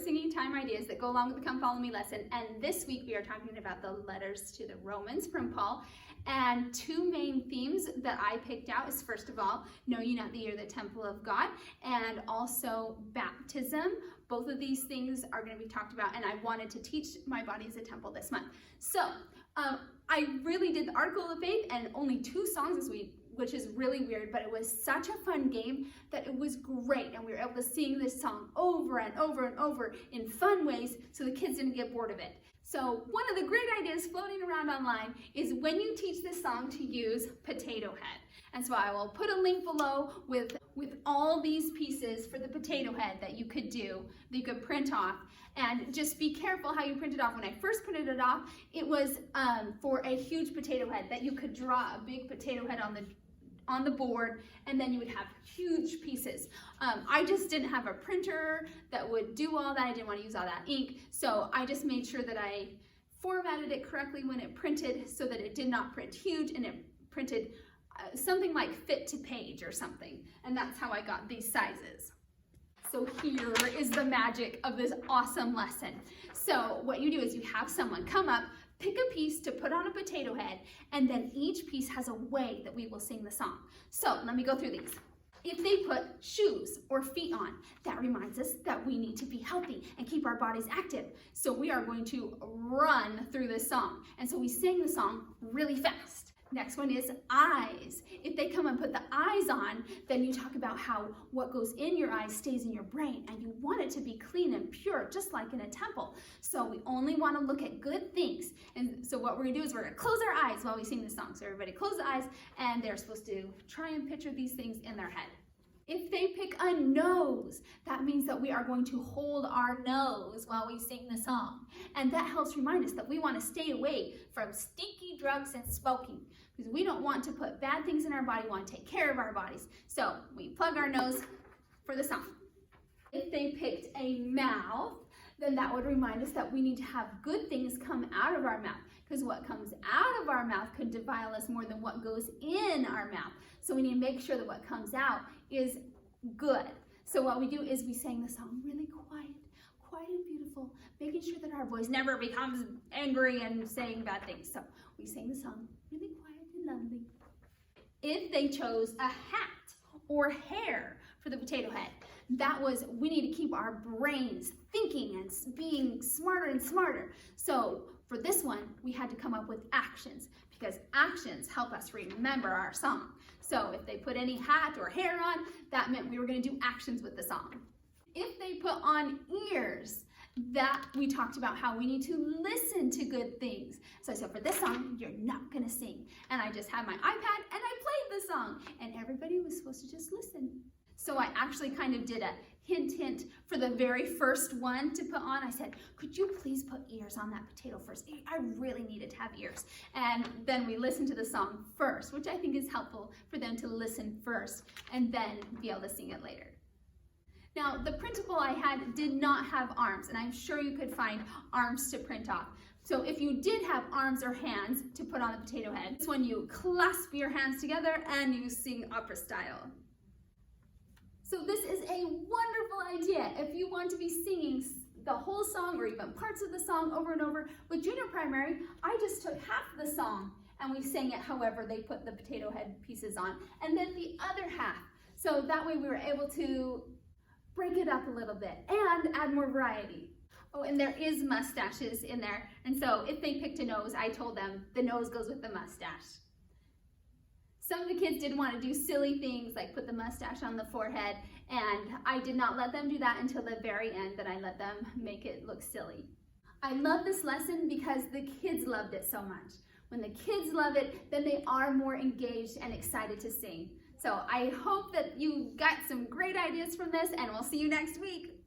singing time ideas that go along with the Come Follow Me lesson. And this week we are talking about the letters to the Romans from Paul. And two main themes that I picked out is, first of all, know ye not that ye are the temple of God, and also baptism. Both of these things are going to be talked about, and I wanted to teach my body as a temple this month. So I really did the Article of Faith and only 2 songs this week, which is really weird, but it was such a fun game that it was great, and we were able to sing this song over and over and over in fun ways so the kids didn't get bored of it. So one of the great ideas floating around online is when you teach this song to use potato head. And so I will put a link below with all these pieces for the potato head that you could do, that you could print off. And just be careful how you print it off. When I first printed it off, it was for a huge potato head that you could draw a big potato head on the board, and then you would have huge pieces. I just didn't have a printer that would do all that. I didn't want to use all that ink, so I just made sure that I formatted it correctly when it printed so that it did not print huge, and it printed something like fit to page or something, and that's how I got these sizes. So here is the magic of this awesome lesson. So what you do is you have someone come up, pick a piece to put on a potato head, and then each piece has a way that we will sing the song. So let me go through these. If they put shoes or feet on, that reminds us that we need to be healthy and keep our bodies active. So we are going to run through this song. And so we sing the song really fast. Next one is eyes. If they come and put the eyes on, then you talk about how what goes in your eyes stays in your brain, and you want it to be clean and pure, just like in a temple. So we only want to look at good things. And so what we're going to do is we're going to close our eyes while we sing the song. So everybody close the eyes, and they're supposed to try and picture these things in their head. If they pick a nose, that means that we are going to hold our nose while we sing the song. And that helps remind us that we want to stay away from stinky drugs and smoking, because we don't want to put bad things in our body. We want to take care of our bodies. So we plug our nose for the song. If they picked a mouth, then that would remind us that we need to have good things come out of our mouth, because what comes out of our mouth could defile us more than what goes in our mouth. So we need to make sure that what comes out is good. So what we do is we sing the song really quiet and beautiful, making sure that our voice never becomes angry and saying bad things. So we sing the song really quiet and lovely. If they chose a hat or hair for the potato head, that was, we need to keep our brains thinking and being smarter and smarter. So for this one, we had to come up with actions, because actions help us remember our song. So if they put any hat or hair on, that meant we were going to do actions with the song. If they put on ears, that we talked about how we need to listen to good things. So I said, for this song, you're not going to sing. And I just had my iPad and I played the song, and everybody was supposed to just listen. So I actually kind of did a hint for the very first one to put on. I said, could you please put ears on that potato first? I really needed to have ears. And then we listened to the song first, which I think is helpful for them to listen first and then be able to sing it later. Now, the printable I had did not have arms, and I'm sure you could find arms to print off. So if you did have arms or hands to put on the potato head, it's when you clasp your hands together and you sing opera style. So this is a wonderful idea if you want to be singing the whole song or even parts of the song over and over. With junior primary, I just took half the song and we sang it however they put the potato head pieces on, and then the other half. So that way we were able to break it up a little bit and add more variety. Oh, and there is mustaches in there. And so if they picked a nose, I told them the nose goes with the mustache. Some of the kids did want to do silly things like put the mustache on the forehead, and I did not let them do that until the very end, but I let them make it look silly. I love this lesson because the kids loved it so much. When the kids love it, then they are more engaged and excited to sing. So I hope that you got some great ideas from this, and we'll see you next week.